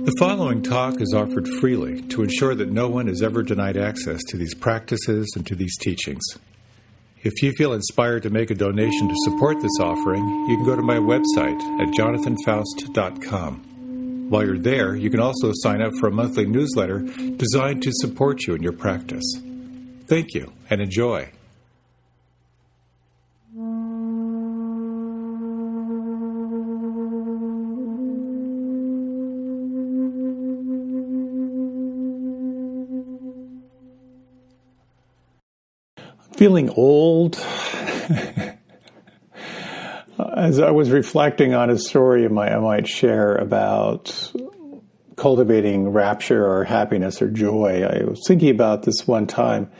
The following talk is offered freely to ensure that no one is ever denied access to these practices and to these teachings. If you feel inspired to make a donation to support this offering, you can go to my website at jonathanfoust.com. While you're there, you can also sign up for a monthly newsletter designed to support you in your practice. Thank you, and enjoy. Feeling old. As I was reflecting on a story I might share about cultivating rapture or happiness or joy, I was thinking about this one time,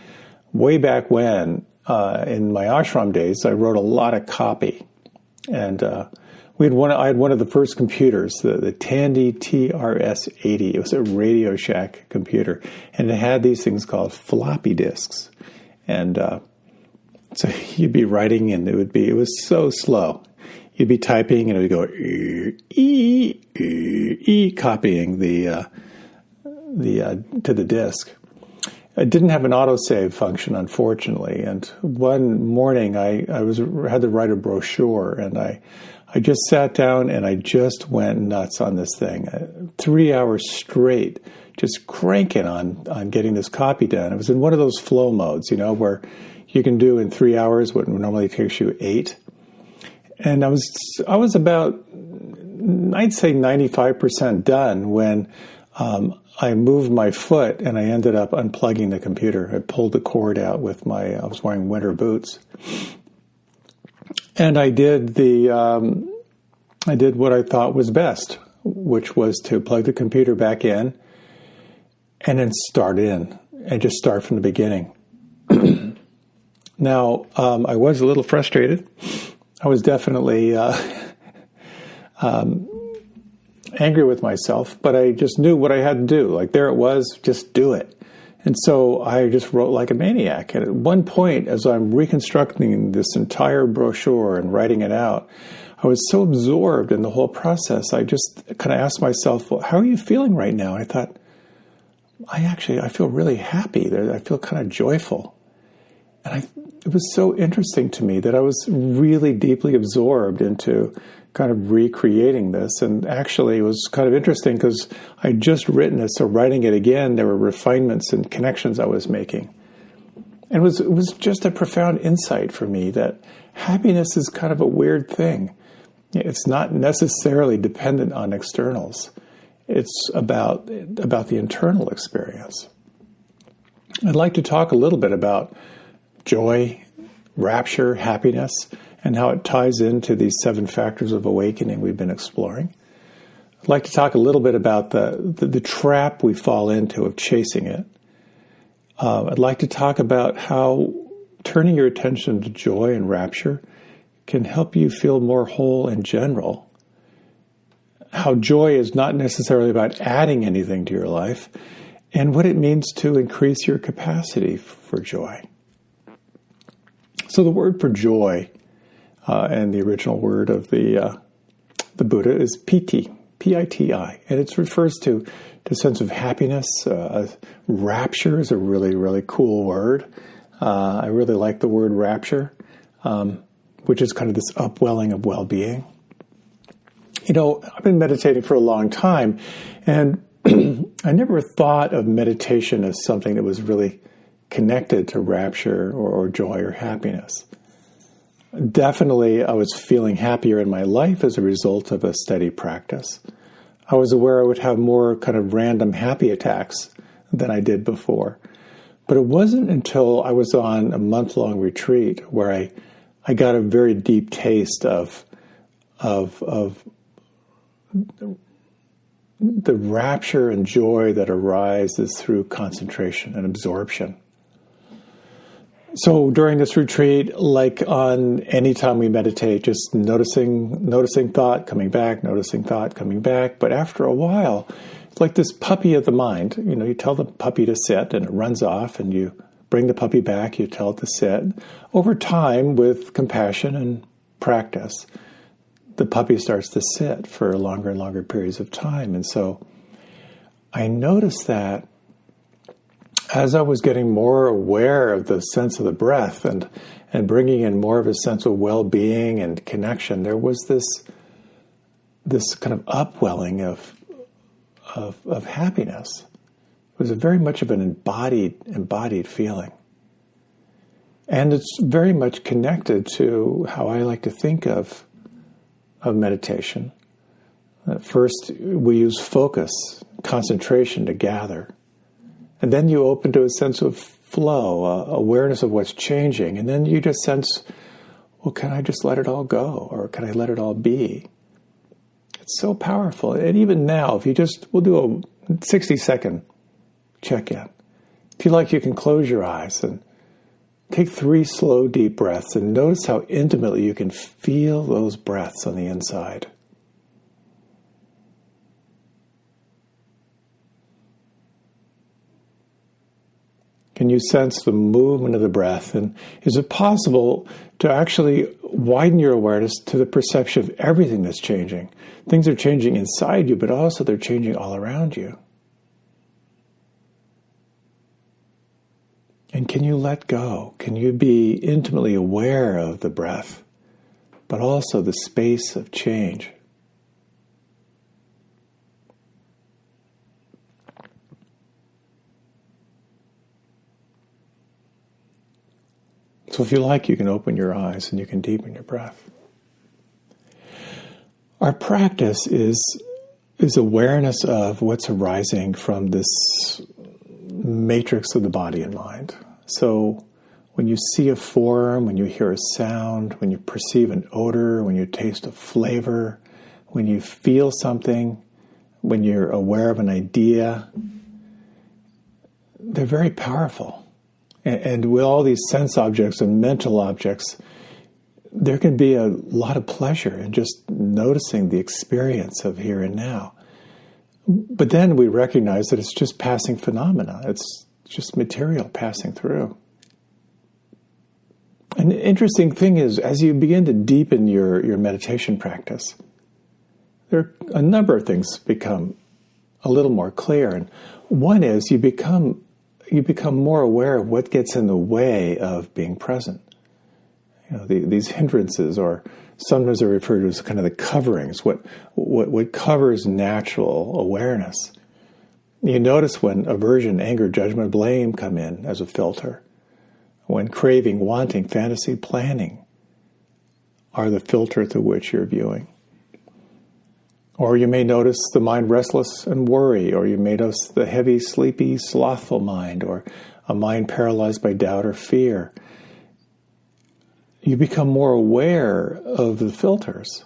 way back when, in my ashram days, I wrote a lot of copy. And I had one of the first computers, the Tandy TRS-80. It was a Radio Shack computer. And it had these things called floppy disks. And so you'd be writing, and it was so slow. You'd be typing, and it would go copying the to the disk. It didn't have an autosave function, unfortunately. And one morning, I had to write a brochure, and I just sat down and I just went nuts on this thing. 3 hours straight, just cranking on getting this copy done. It was in one of those flow modes, where you can do in 3 hours what normally takes you 8. And I was about, I'd say 95% done when I moved my foot and I ended up unplugging the computer. I pulled the cord out with I was wearing winter boots. And I did what I thought was best, which was to plug the computer back in and then start in and just start from the beginning. Now, I was a little frustrated. I was definitely angry with myself, but I just knew what I had to do. Like, there it was, just do it. And so I just wrote like a maniac. And at one point, as I'm reconstructing this entire brochure and writing it out, I was so absorbed in the whole process, I just kind of asked myself, well, how are you feeling right now? And I thought, I feel really happy. I feel kind of joyful. And it was so interesting to me that I was really deeply absorbed into kind of recreating this. And actually, it was kind of interesting because I'd just written it, so writing it again, there were refinements and connections I was making. And it was just a profound insight for me that happiness is kind of a weird thing. It's not necessarily dependent on externals. It's about the internal experience. I'd like to talk a little bit about joy, rapture, happiness, and how it ties into these 7 factors of awakening we've been exploring. I'd like to talk a little bit about the trap we fall into of chasing it. I'd like to talk about how turning your attention to joy and rapture can help you feel more whole in general. How joy is not necessarily about adding anything to your life, and what it means to increase your capacity for joy. So the word for joy, and the original word of the Buddha is piti, P-I-T-I, and it refers to the sense of happiness. Rapture is a really, really cool word. I really like the word rapture, which is kind of this upwelling of well-being. I've been meditating for a long time, and I never thought of meditation as something that was really connected to rapture or joy or happiness. Definitely, I was feeling happier in my life as a result of a steady practice. I was aware I would have more kind of random happy attacks than I did before. But it wasn't until I was on a month-long retreat where I got a very deep taste of the rapture and joy that arises through concentration and absorption. So during this retreat, like on any time we meditate, just noticing thought coming back, noticing thought coming back. But after a while, it's like this puppy of the mind. You tell the puppy to sit and it runs off, and you bring the puppy back, you tell it to sit. Over time, with compassion and practice, the puppy starts to sit for longer and longer periods of time. And so I noticed that as I was getting more aware of the sense of the breath and bringing in more of a sense of well-being and connection, there was this kind of upwelling of happiness. It was very much of an embodied feeling. And it's very much connected to how I like to think of meditation. At first, we use focus, concentration to gather. And then you open to a sense of flow, awareness of what's changing. And then you just sense, well, can I just let it all go? Or can I let it all be? It's so powerful. And even now, we'll do a 60-second check-in. If you like, you can close your eyes and take 3 slow, deep breaths and notice how intimately you can feel those breaths on the inside. Can you sense the movement of the breath? And is it possible to actually widen your awareness to the perception of everything that's changing? Things are changing inside you, but also they're changing all around you. And can you let go? Can you be intimately aware of the breath, but also the space of change? So if you like, you can open your eyes and you can deepen your breath. Our practice is awareness of what's arising from this matrix of the body and mind. So when you see a form, when you hear a sound, when you perceive an odor, when you taste a flavor, when you feel something, when you're aware of an idea, they're very powerful. And with all these sense objects and mental objects, there can be a lot of pleasure in just noticing the experience of here and now. But then we recognize that it's just passing phenomena. It's just material passing through. And the interesting thing is, as you begin to deepen your meditation practice, there are a number of things become a little more clear. And one is you become more aware of what gets in the way of being present. You know, these hindrances, or sometimes they're referred to as kind of the coverings, what covers natural awareness. You notice when aversion, anger, judgment, blame come in as a filter. When craving, wanting, fantasy, planning are the filter through which you're viewing. Or you may notice the mind restless and worry, or you may notice the heavy, sleepy, slothful mind, or a mind paralyzed by doubt or fear. You become more aware of the filters.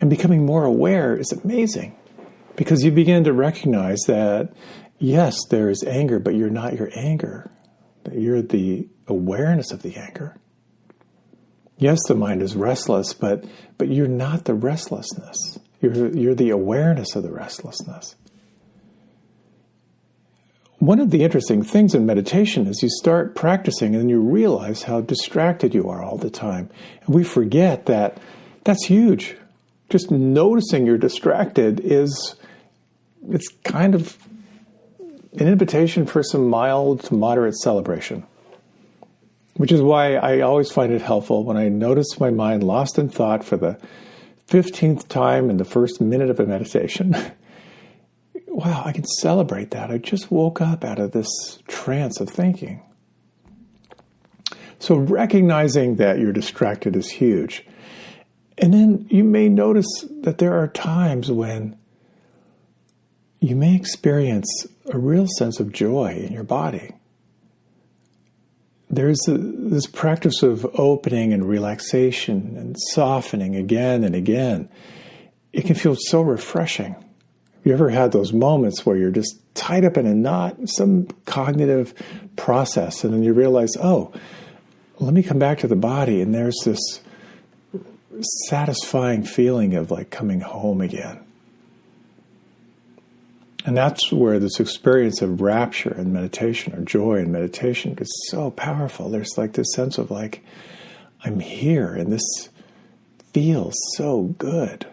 And becoming more aware is amazing, because you begin to recognize that, yes, there is anger, but you're not your anger. You're the awareness of the anger. Yes, the mind is restless, but you're not the restlessness. You're the awareness of the restlessness. One of the interesting things in meditation is you start practicing and you realize how distracted you are all the time. And we forget that that's huge. Just noticing you're distracted it's kind of an invitation for some mild to moderate celebration. Which is why I always find it helpful when I notice my mind lost in thought for the 15th time in the first minute of a meditation. Wow, I can celebrate that. I just woke up out of this trance of thinking. So recognizing that you're distracted is huge. And then you may notice that there are times when you may experience a real sense of joy in your body. There's this practice of opening and relaxation and softening again and again. It can feel so refreshing. Have you ever had those moments where you're just tied up in a knot, some cognitive process, and then you realize, oh, let me come back to the body, and there's this satisfying feeling of like coming home again. And that's where this experience of rapture and meditation, or joy and meditation, gets so powerful. There's like this sense of like, I'm here, and this feels so good.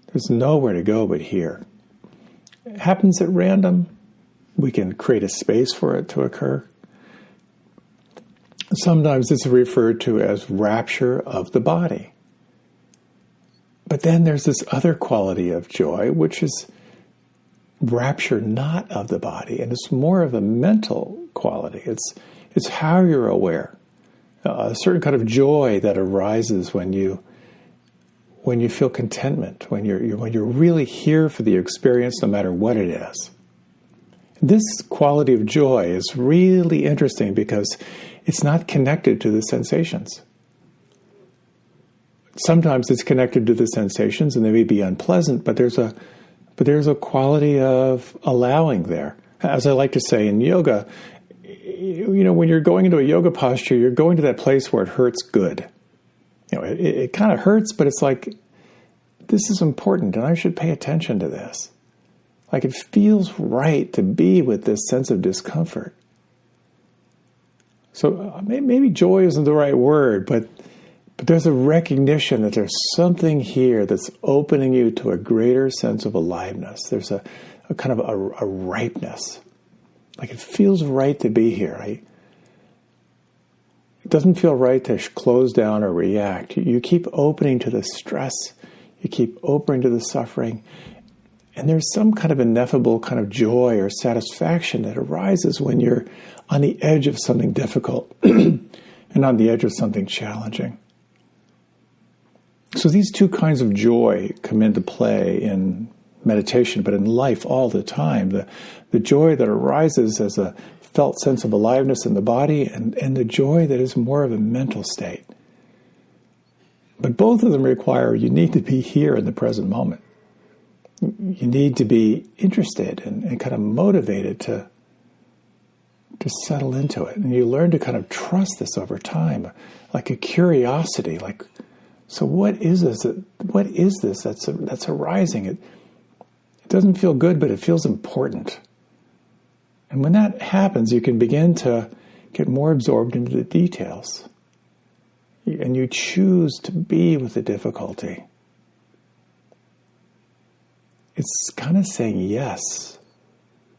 There's nowhere to go but here. happens at random. We can create a space for it to occur. Sometimes it's referred to as rapture of the body. But then there's this other quality of joy, which is rapture not of the body, and it's more of a mental quality. It's how you're aware. A certain kind of joy that arises when you feel contentment, when you're really here for the experience, no matter what it is. This quality of joy is really interesting because it's not connected to the sensations. Sometimes it's connected to the sensations, and they may be unpleasant, but there's a quality of allowing there. As I like to say in yoga, when you're going into a yoga posture, you're going to that place where it hurts good. It kind of hurts, but it's like, this is important, and I should pay attention to this. Like, it feels right to be with this sense of discomfort. So maybe joy isn't the right word, but there's a recognition that there's something here that's opening you to a greater sense of aliveness. There's a kind of a ripeness. Like, it feels right to be here. It doesn't feel right to close down or react. You keep opening to the stress. You keep opening to the suffering. And there's some kind of ineffable kind of joy or satisfaction that arises when you're on the edge of something difficult and on the edge of something challenging. So these two kinds of joy come into play in meditation, but in life all the time. The joy that arises as a felt sense of aliveness in the body, and the joy that is more of a mental state. But both of them require, you need to be here in the present moment. You need to be interested and kind of motivated to settle into it. And you learn to kind of trust this over time, like a curiosity, like, so what is this? What is this that's arising? It doesn't feel good, but it feels important. And when that happens, you can begin to get more absorbed into the details. And you choose to be with the difficulty. It's kind of saying yes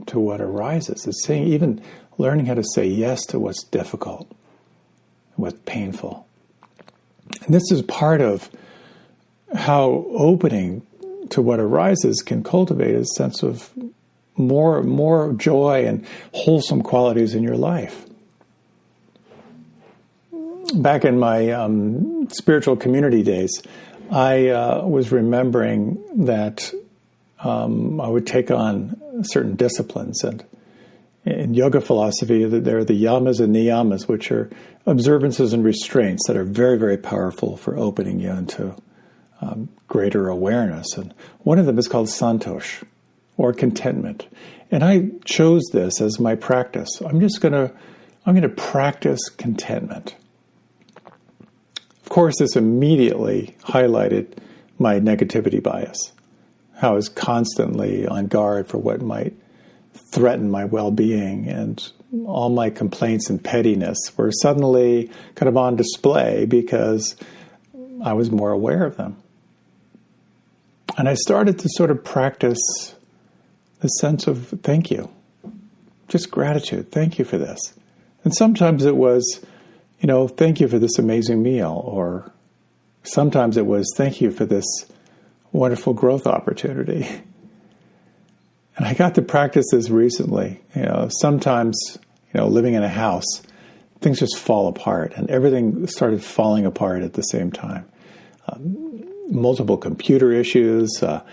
to what arises. It's saying, even learning how to say yes to what's difficult, what's painful. And this is part of how opening to what arises can cultivate a sense of more joy and wholesome qualities in your life. Back in my spiritual community days, I was remembering that I would take on certain disciplines. And in yoga philosophy, there are the yamas and niyamas, which are observances and restraints that are very, very powerful for opening you into greater awareness. And one of them is called santosh, or contentment. And I chose this as my practice. I'm going to practice contentment. Of course, this immediately highlighted my negativity bias. How I was constantly on guard for what might threaten my well-being, and all my complaints and pettiness were suddenly kind of on display because I was more aware of them. And I started to sort of practice the sense of thank you, just gratitude. Thank you for this. And sometimes it was, thank you for this amazing meal, or sometimes it was thank you for this wonderful growth opportunity. And I got to practice this recently. Sometimes, living in a house, things just fall apart, and everything started falling apart at the same time. Multiple computer issues. I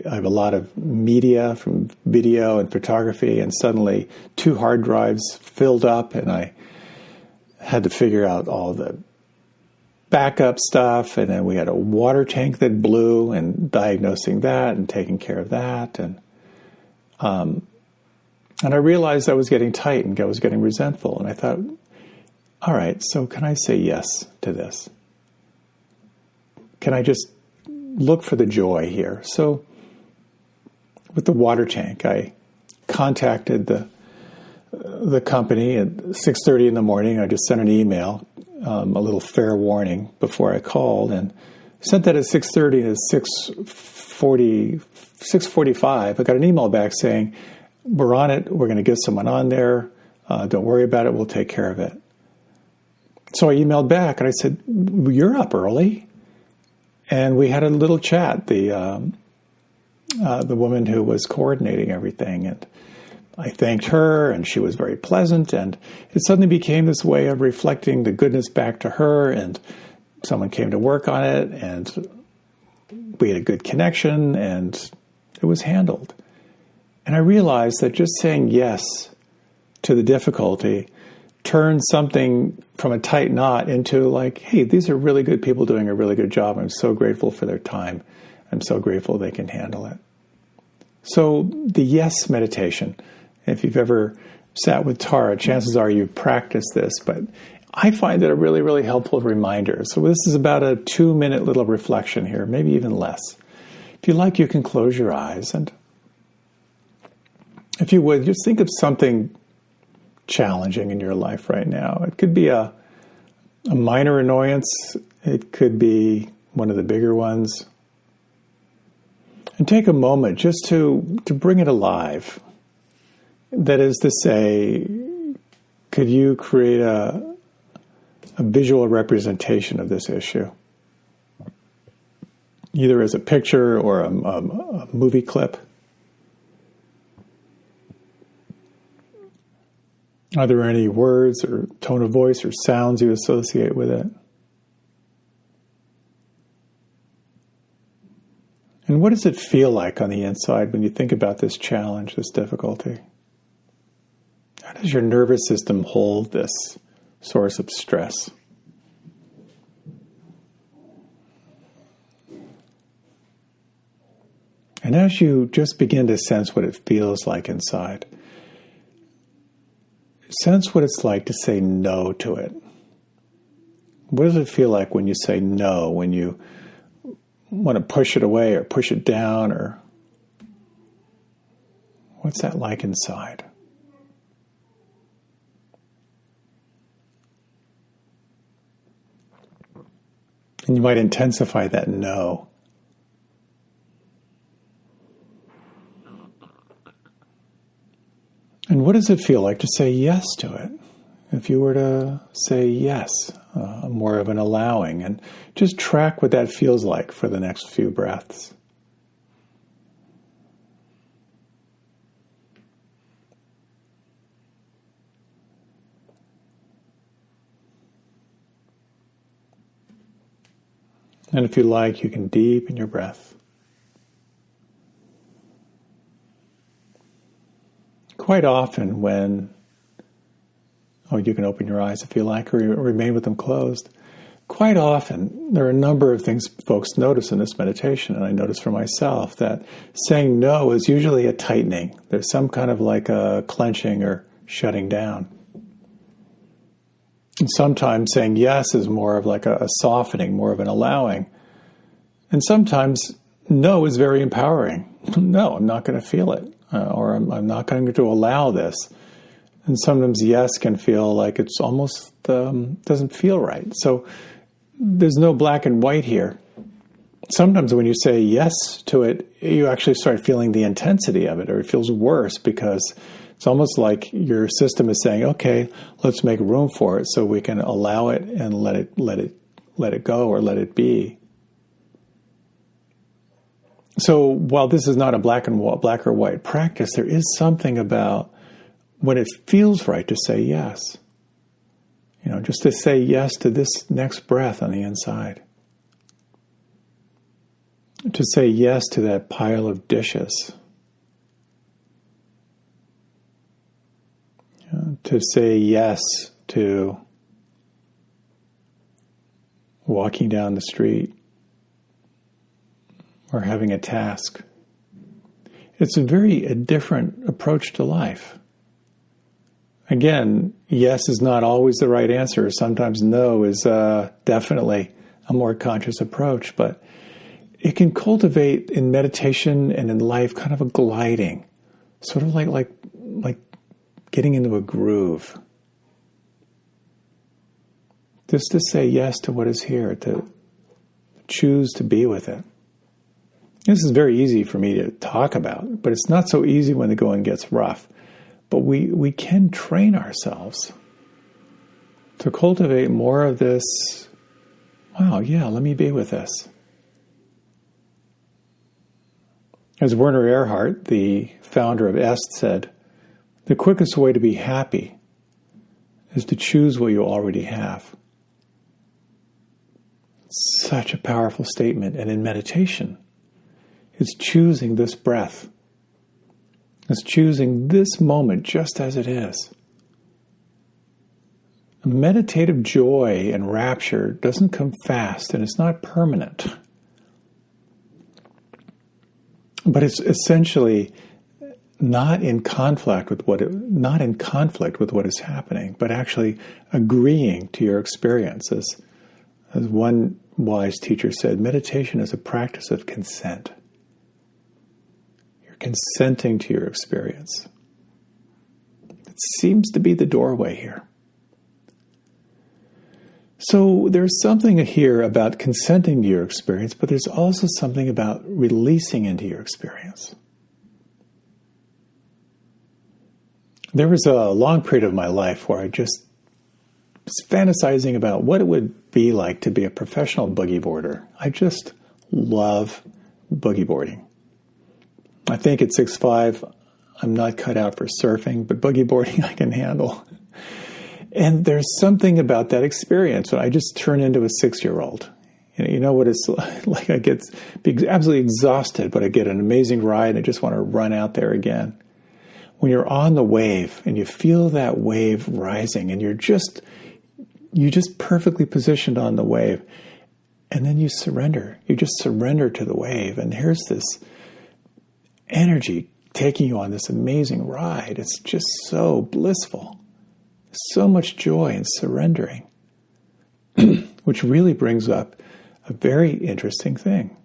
have a lot of media from video and photography, and suddenly 2 hard drives filled up, and I had to figure out all the backup stuff, and then we had a water tank that blew, and diagnosing that and taking care of that. And I realized I was getting tight and I was getting resentful. And I thought, all right, so can I say yes to this? Can I just look for the joy here? So with the water tank, I contacted the company at 6:30 in the morning. I just sent an email, a little fair warning before I called, and Sent that at 6:30 and at 6:45, I got an email back saying, we're on it, we're going to get someone on there, don't worry about it, we'll take care of it. So I emailed back and I said, you're up early. And we had a little chat, the woman who was coordinating everything. And I thanked her, and she was very pleasant. And it suddenly became this way of reflecting the goodness back to her. And someone came to work on it, and we had a good connection, and it was handled. And I realized that just saying yes to the difficulty turned something from a tight knot into like, hey, these are really good people doing a really good job. I'm so grateful for their time. I'm so grateful they can handle it. So the yes meditation, if you've ever sat with Tara, chances are you've practiced this, but I find it a really, really helpful reminder. So this is about a 2-minute little reflection here, maybe even less. If you like, you can close your eyes. And if you would, just think of something challenging in your life right now. It could be a minor annoyance. It could be one of the bigger ones. And take a moment just to bring it alive. That is to say, could you create a visual representation of this issue? Either as a picture or a movie clip. Are there any words or tone of voice or sounds you associate with it? And what does it feel like on the inside when you think about this challenge, this difficulty? How does your nervous system hold this source of stress? And as you just begin to sense what it feels like inside, sense what it's like to say no to it. What does it feel like when you say no, when you want to push it away or push it down, or what's that like inside? And you might intensify that no. And what does it feel like to say yes to it? If you were to say yes, more of an allowing, and just track what that feels like for the next few breaths. And if you like, you can deepen your breath. Quite often when, you can open your eyes if you like, or remain with them closed. Quite often, there are a number of things folks notice in this meditation, and I notice for myself that saying no is usually a tightening. There's some kind of like a clenching or shutting down. And sometimes saying yes is more of like a softening, more of an allowing. And sometimes no is very empowering. No, I'm not going to feel it. Or I'm not going to allow this. And sometimes yes can feel like it's almost doesn't feel right. So there's no black and white here. Sometimes when you say yes to it, you actually start feeling the intensity of it, or it feels worse because it's almost like your system is saying, okay, let's make room for it so we can allow it and let it go or let it be. So while this is not a black or white practice, there is something about when it feels right to say yes. Just to say yes to this next breath on the inside. To say yes to that pile of dishes. To say yes to walking down the street. Or having a task. It's a very different approach to life. Again, yes is not always the right answer. Sometimes no is definitely a more conscious approach. But it can cultivate in meditation and in life kind of a gliding. Sort of like getting into a groove. Just to say yes to what is here, to choose to be with it. This is very easy for me to talk about, but it's not so easy when the going gets rough. But we can train ourselves to cultivate more of this, wow, yeah, let me be with this. As Werner Erhard, the founder of Est, said, the quickest way to be happy is to choose what you already have. Such a powerful statement. And in meditation, it's choosing this breath. It's choosing this moment just as it is. Meditative joy and rapture doesn't come fast, and it's not permanent. But it's essentially not in conflict with what is happening, but actually agreeing to your experiences. As one wise teacher said, meditation is a practice of consent. You're consenting to your experience. It seems to be the doorway here. So there's something here about consenting to your experience, but there's also something about releasing into your experience. There was a long period of my life where I just was fantasizing about what it would be like to be a professional boogie boarder. I just love boogie boarding. I think at 6'5", I'm not cut out for surfing, but boogie boarding I can handle. And there's something about that experience when I just turn into a 6-year-old. You know what it's like? I get absolutely exhausted, but I get an amazing ride and I just want to run out there again. When you're on the wave and you feel that wave rising and you're just perfectly positioned on the wave, and then you surrender. You just surrender to the wave, and here's this energy taking you on this amazing ride. It's just so blissful. So much joy in surrendering, which really brings up a very interesting thing.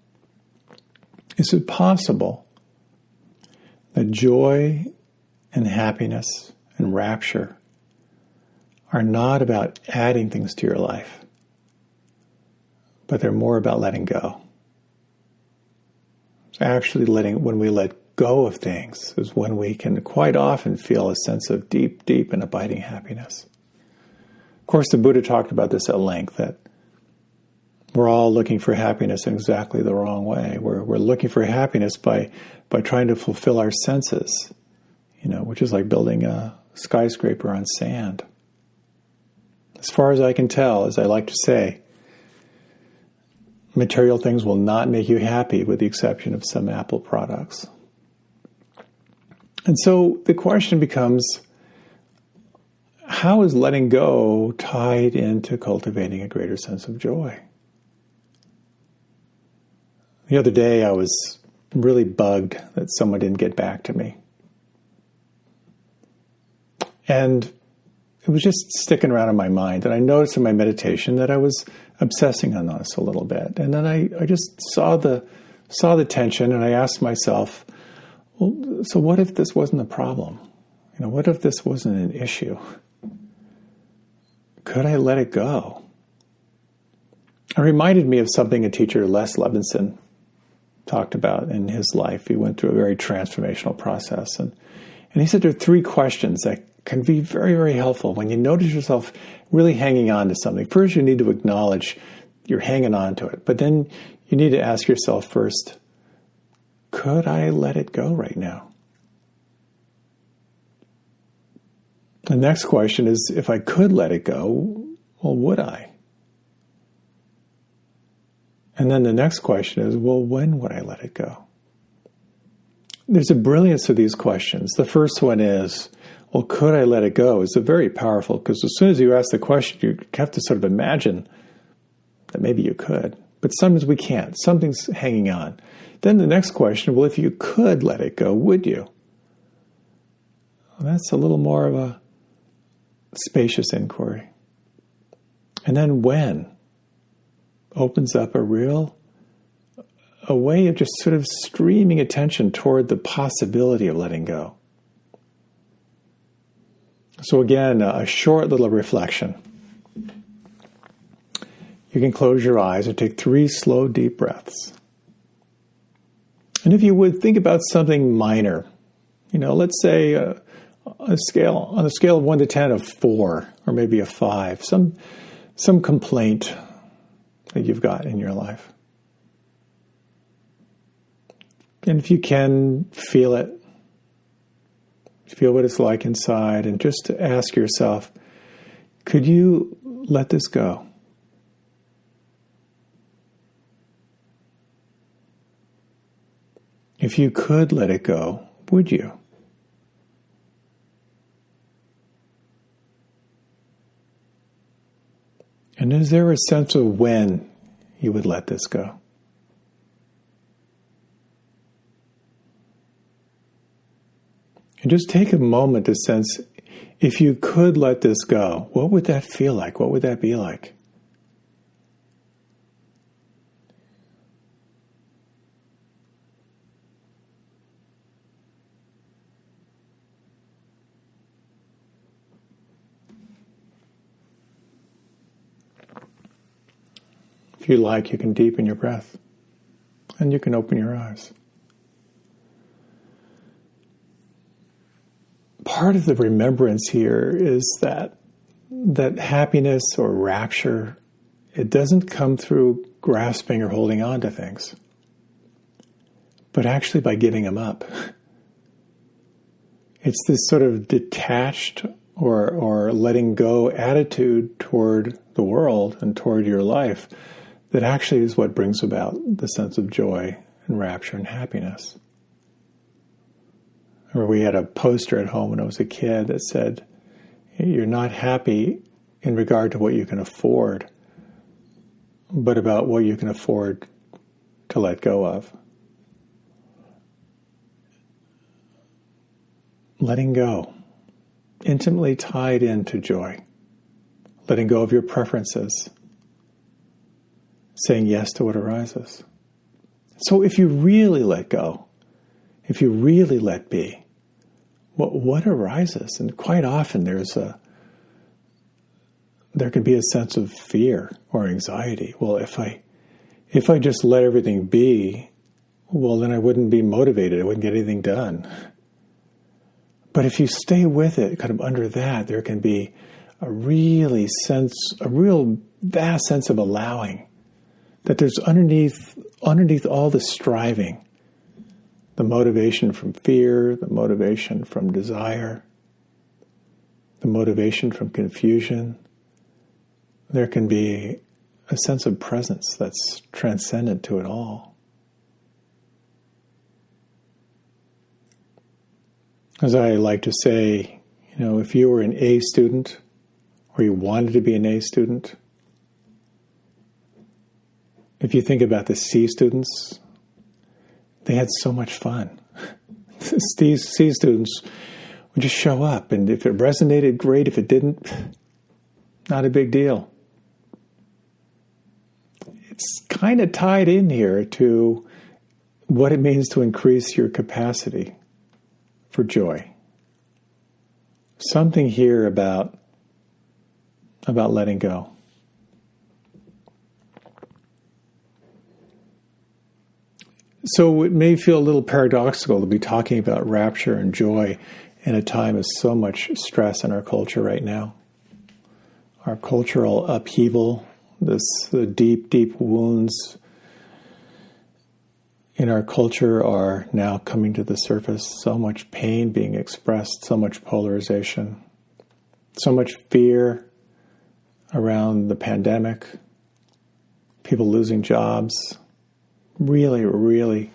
Is it possible that joy and happiness and rapture are not about adding things to your life, but they're more about letting go? It's actually when we let go of things is when we can quite often feel a sense of deep, deep and abiding happiness. Of course, the Buddha talked about this at length, that we're all looking for happiness in exactly the wrong way. We're looking for happiness by trying to fulfill our senses, which is like building a skyscraper on sand. As far as I can tell, as I like to say, material things will not make you happy with the exception of some Apple products. And so the question becomes, how is letting go tied into cultivating a greater sense of joy? The other day I was really bugged that someone didn't get back to me. And it was just sticking around in my mind. And I noticed in my meditation that I was obsessing on this a little bit. And then I just saw the tension, and I asked myself, well, so what if this wasn't a problem? What if this wasn't an issue? Could I let it go? It reminded me of something a teacher, Les Levinson, talked about in his life. He went through a very transformational process. And he said there are 3 questions that can be very, very helpful when you notice yourself really hanging on to something. First, you need to acknowledge you're hanging on to it. But then you need to ask yourself first, could I let it go right now? The next question is, if I could let it go, well, would I? And then the next question is, well, when would I let it go? There's a brilliance to these questions. The first one is, well, could I let it go? It's a very powerful, because as soon as you ask the question, you have to sort of imagine that maybe you could. But sometimes we can't. Something's hanging on. Then the next question, well, if you could let it go, would you? Well, that's a little more of a spacious inquiry. And then when opens up a way of just sort of streaming attention toward the possibility of letting go. So again, a short little reflection. You can close your eyes and take 3 slow, deep breaths. And if you would, think about something minor. Let's say on a scale of 1 to 10, of 4, or maybe a 5, some complaint that you've got in your life. And if you can, feel it. Feel what it's like inside, and just to ask yourself, could you let this go? If you could let it go, would you? And is there a sense of when you would let this go? And just take a moment to sense, if you could let this go, what would that feel like? What would that be like? If you like, you can deepen your breath, and you can open your eyes. Part of the remembrance here is that happiness or rapture, it doesn't come through grasping or holding on to things, but actually by giving them up. It's this sort of detached or letting go attitude toward the world and toward your life that actually is what brings about the sense of joy and rapture and happiness. Or we had a poster at home when I was a kid that said, you're not happy in regard to what you can afford, but about what you can afford to let go of. Letting go, intimately tied into joy. Letting go of your preferences. Saying yes to what arises. So if you really let go, if you really let be, what arises? And quite often there can be a sense of fear or anxiety. Well, if I just let everything be, well, then I wouldn't be motivated. I wouldn't get anything done. But if you stay with it, kind of under that, there can be a real vast sense of allowing. That there's underneath all the striving, the motivation from fear, the motivation from desire, the motivation from confusion, there can be a sense of presence that's transcendent to it all. As I like to say, if you were an A student, or you wanted to be an A student, if you think about the C students, they had so much fun. C students would just show up, and if it resonated, great. If it didn't, not a big deal. It's kind of tied in here to what it means to increase your capacity for joy. Something here about letting go. So it may feel a little paradoxical to be talking about rapture and joy in a time of so much stress in our culture right now. Our cultural upheaval, the deep, deep wounds in our culture are now coming to the surface. So much pain being expressed, so much polarization, so much fear around the pandemic, people losing jobs. Really, really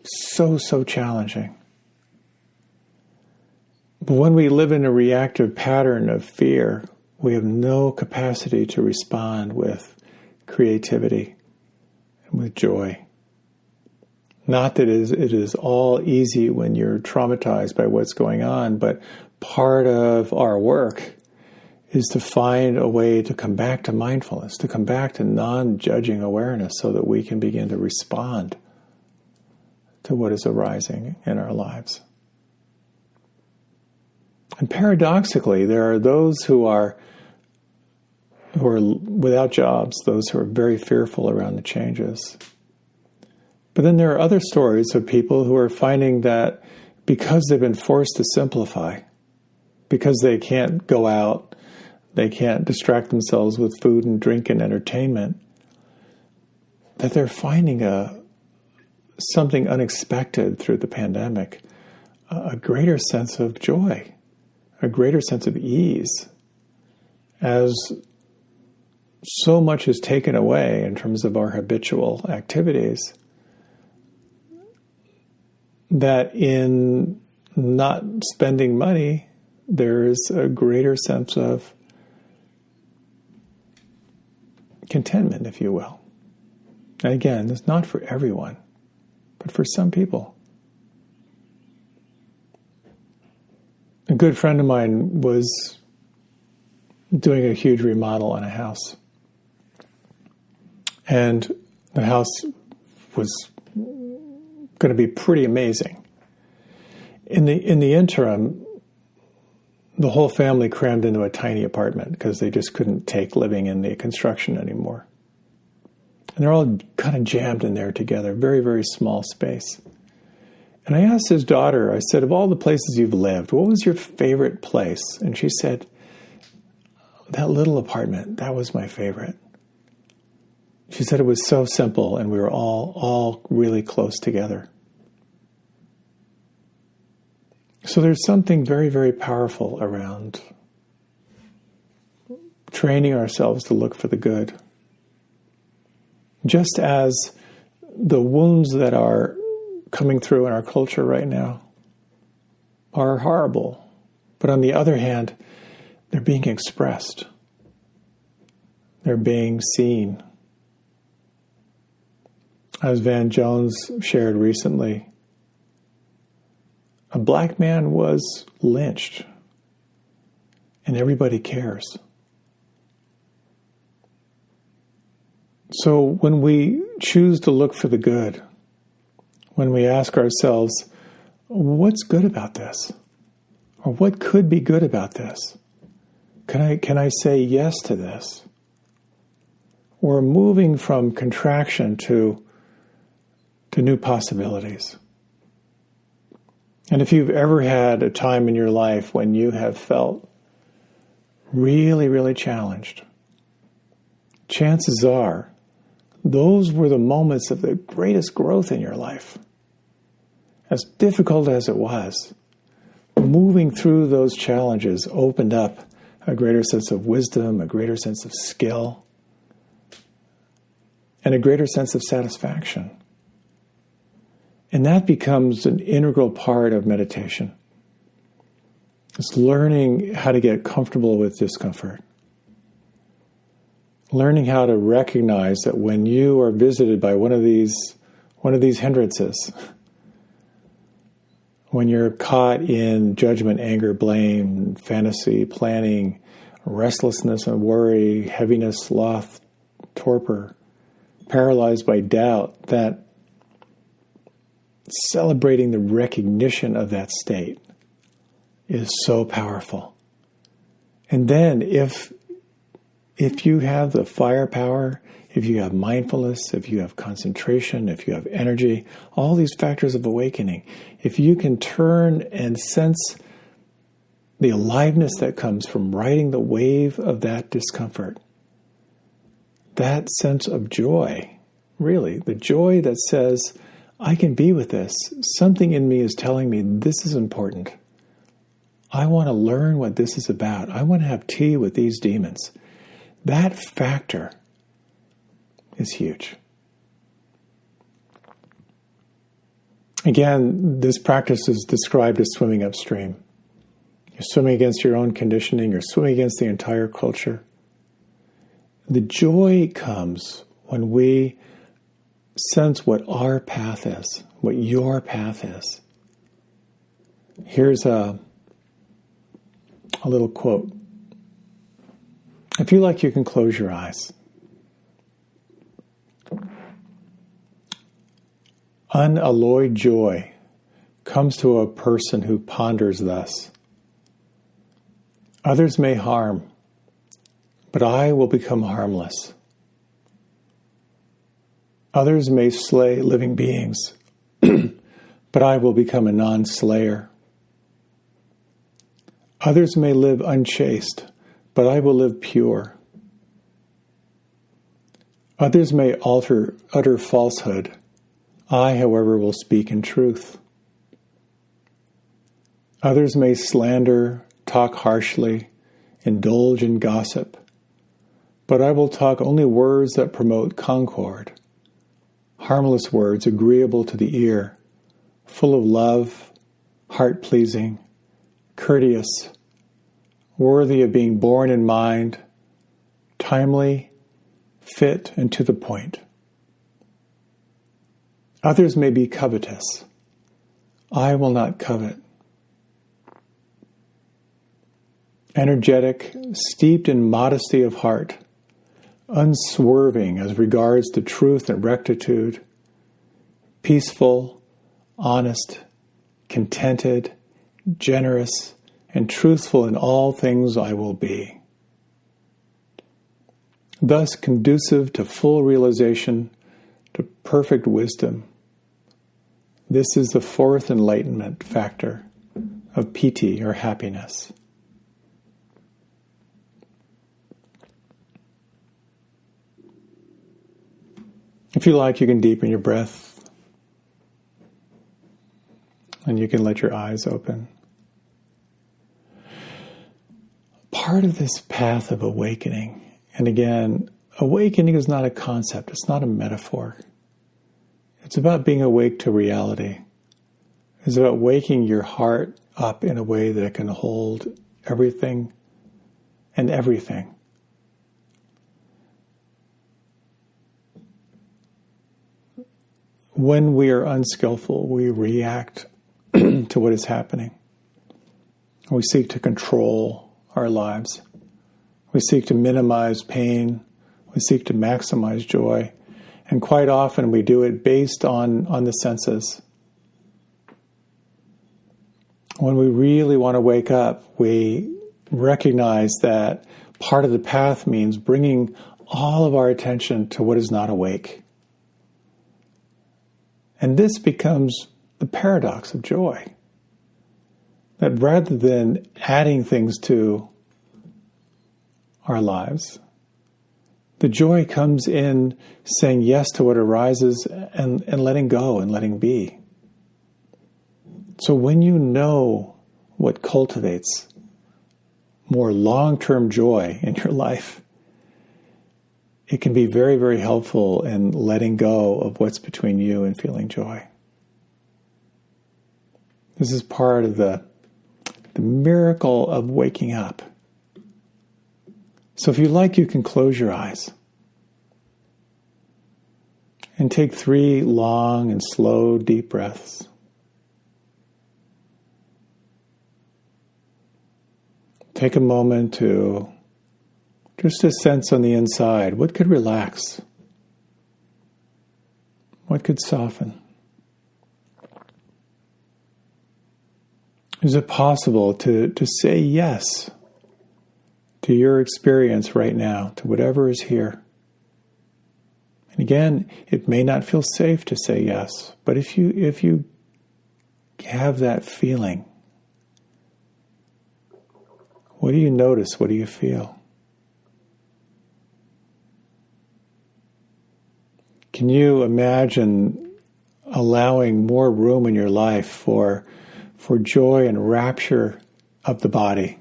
so challenging. But when we live in a reactive pattern of fear, we have no capacity to respond with creativity and with joy. Not that it is all easy when you're traumatized by what's going on, but part of our work is to find a way to come back to mindfulness, to come back to non-judging awareness so that we can begin to respond to what is arising in our lives. And paradoxically, there are those who are who are without jobs, those who are very fearful around the changes. But then there are other stories of people who are finding that because they've been forced to simplify, because they can't go out, they can't distract themselves with food and drink and entertainment, that they're finding something unexpected through the pandemic, a greater sense of joy, a greater sense of ease, as so much is taken away in terms of our habitual activities, that in not spending money, there is a greater sense of contentment, if you will. And again, it's not for everyone, but for some people. A good friend of mine was doing a huge remodel on a house. And the house was going to be pretty amazing. In the interim, the whole family crammed into a tiny apartment because they just couldn't take living in the construction anymore. And they're all kind of jammed in there together, very, very small space. And I asked his daughter, I said, of all the places you've lived, what was your favorite place? And she said, that little apartment, that was my favorite. She said it was so simple and we were all really close together. So there's something very, very powerful around training ourselves to look for the good. Just as the wounds that are coming through in our culture right now are horrible, but on the other hand, they're being expressed. They're being seen. As Van Jones shared recently, a black man was lynched, and everybody cares. So when we choose to look for the good, when we ask ourselves, what's good about this? Or what could be good about this? Can I say yes to this? We're moving from contraction to new possibilities. And if you've ever had a time in your life when you have felt really, really challenged, chances are those were the moments of the greatest growth in your life. As difficult as it was, moving through those challenges opened up a greater sense of wisdom, a greater sense of skill, and a greater sense of satisfaction. And that becomes an integral part of meditation. It's learning how to get comfortable with discomfort. Learning how to recognize that when you are visited by one of these hindrances, when you're caught in judgment, anger, blame, fantasy, planning, restlessness and worry, heaviness, sloth, torpor, paralyzed by doubt, that celebrating the recognition of that state is so powerful. And then if you have the firepower, if you have mindfulness, if you have concentration, if you have energy, all these factors of awakening, if you can turn and sense the aliveness that comes from riding the wave of that discomfort, that sense of joy, really, the joy that says, I can be with this. Something in me is telling me this is important. I want to learn what this is about. I want to have tea with these demons. That factor is huge. Again, this practice is described as swimming upstream. You're swimming against your own conditioning. You're swimming against the entire culture. The joy comes when we sense what our path is, what your path is. Here's a little quote. If you like, you can close your eyes. Unalloyed joy comes to a person who ponders thus. Others may harm, but I will become harmless. Others may slay living beings, but I will become a non-slayer. Others may live unchaste, but I will live pure. Others may utter falsehood. I, however, will speak in truth. Others may slander, talk harshly, indulge in gossip, but I will talk only words that promote concord, harmless words agreeable to the ear, full of love, heart-pleasing, courteous, worthy of being borne in mind, timely, fit, and to the point. Others may be covetous. I will not covet. Energetic, steeped in modesty of heart, unswerving as regards the truth and rectitude, peaceful, honest, contented, generous, and truthful in all things I will be. Thus conducive to full realization, to perfect wisdom. This is the fourth enlightenment factor of piti, or happiness. If you like, you can deepen your breath, and you can let your eyes open. Part of this path of awakening, and again, awakening is not a concept, it's not a metaphor. It's about being awake to reality. It's about waking your heart up in a way that it can hold everything and everything. When we are unskillful, we react to what is happening. We seek to control our lives. We seek to minimize pain. We seek to maximize joy. And quite often we do it based on the senses. When we really want to wake up, we recognize that part of the path means bringing all of our attention to what is not awake. And this becomes the paradox of joy. That rather than adding things to our lives, the joy comes in saying yes to what arises and letting go and letting be. So when you know what cultivates more long-term joy in your life, it can be very, very helpful in letting go of what's between you and feeling joy. This is part of the miracle of waking up. So if you like, you can close your eyes and take 3 long and slow, deep breaths. Take a moment to just a sense on the inside. What could relax? What could soften? Is it possible to say yes to your experience right now, to whatever is here? And again, it may not feel safe to say yes, but if you have that feeling, what do you notice? What do you feel? Can you imagine allowing more room in your life for joy and rapture of the body?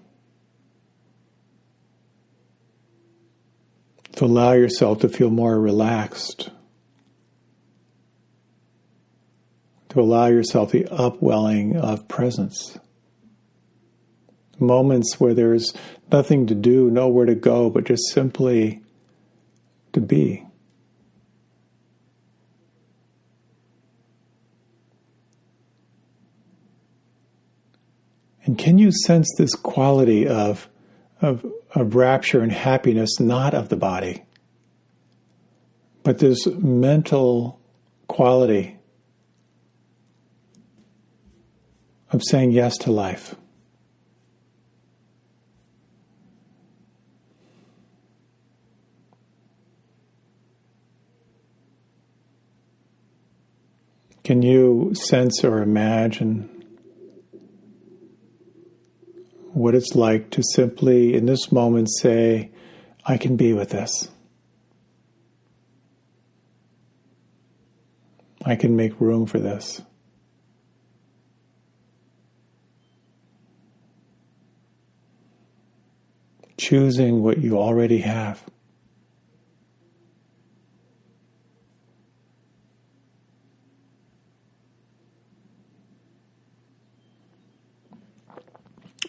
To allow yourself to feel more relaxed. To allow yourself the upwelling of presence. Moments where there's nothing to do, nowhere to go, but just simply to be. And can you sense this quality of rapture and happiness, not of the body, but this mental quality of saying yes to life? Can you sense or imagine what it's like to simply, in this moment, say, I can be with this. I can make room for this. Choosing what you already have.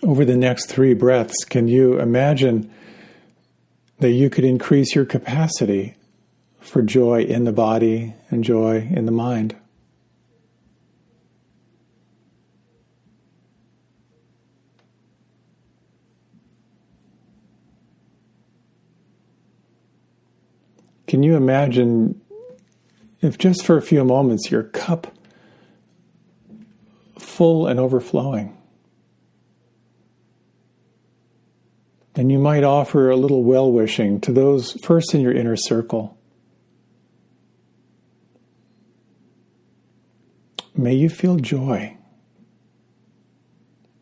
Over the next 3 breaths, can you imagine that you could increase your capacity for joy in the body and joy in the mind? Can you imagine if just for a few moments your cup full and overflowing? And you might offer a little well-wishing to those first in your inner circle. May you feel joy.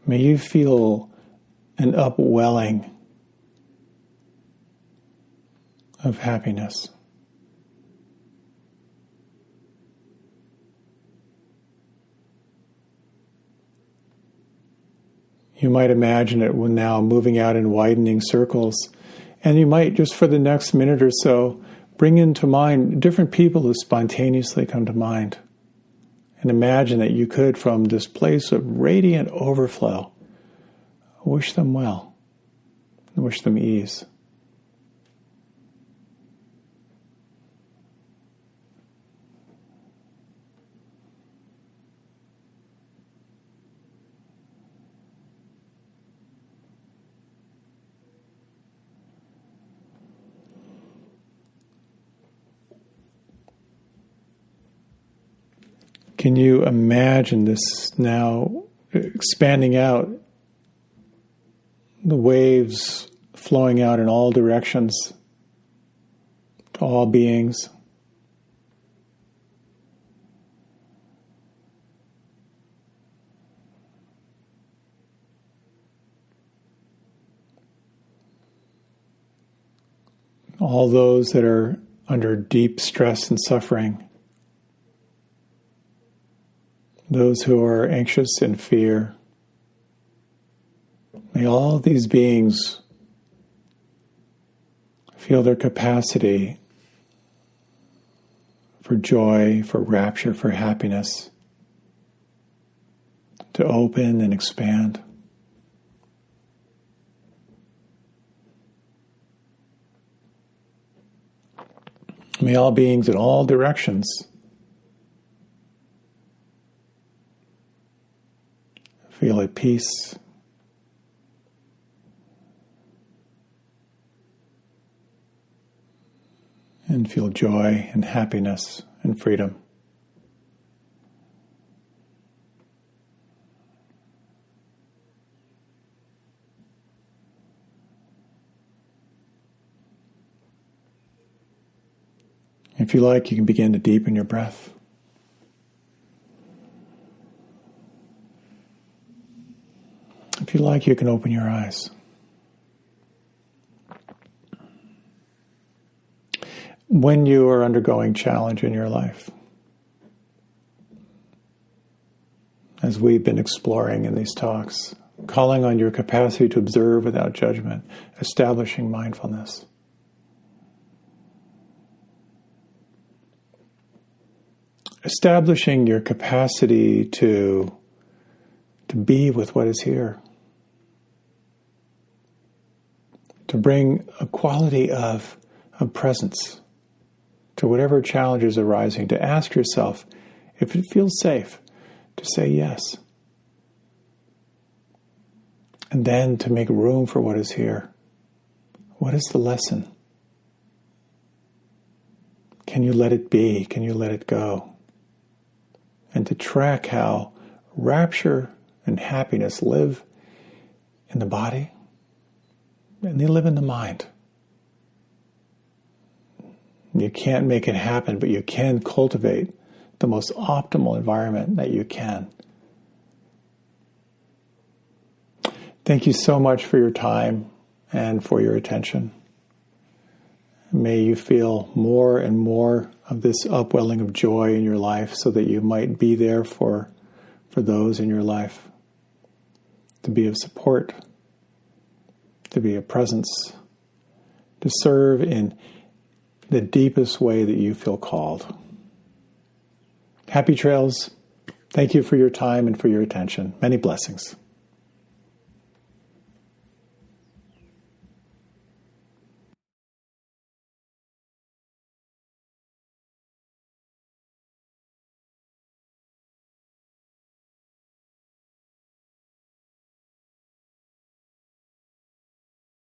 May you feel an upwelling of happiness. You might imagine it now moving out in widening circles. And you might, just for the next minute or so, bring into mind different people who spontaneously come to mind. And imagine that you could, from this place of radiant overflow, wish them well, and wish them ease. Can you imagine this now expanding out, the waves flowing out in all directions, to all beings? All those that are under deep stress and suffering. Those who are anxious and fear. May all these beings feel their capacity for joy, for rapture, for happiness, to open and expand. May all beings in all directions feel at peace, and feel joy and happiness and freedom. If you like, you can begin to deepen your breath. If you like, you can open your eyes. When you are undergoing challenge in your life, as we've been exploring in these talks, calling on your capacity to observe without judgment, establishing mindfulness. Establishing your capacity to be with what is here. To bring a quality of presence to whatever challenge is arising. To ask yourself if it feels safe to say yes. And then to make room for what is here. What is the lesson? Can you let it be? Can you let it go? And to track how rapture and happiness live in the body and they live in the mind. You can't make it happen, but you can cultivate the most optimal environment that you can. Thank you so much for your time and for your attention. May you feel more and more of this upwelling of joy in your life so that you might be there for those in your life, to be of support, to be a presence, to serve in the deepest way that you feel called. Happy trails. Thank you for your time and for your attention. Many blessings.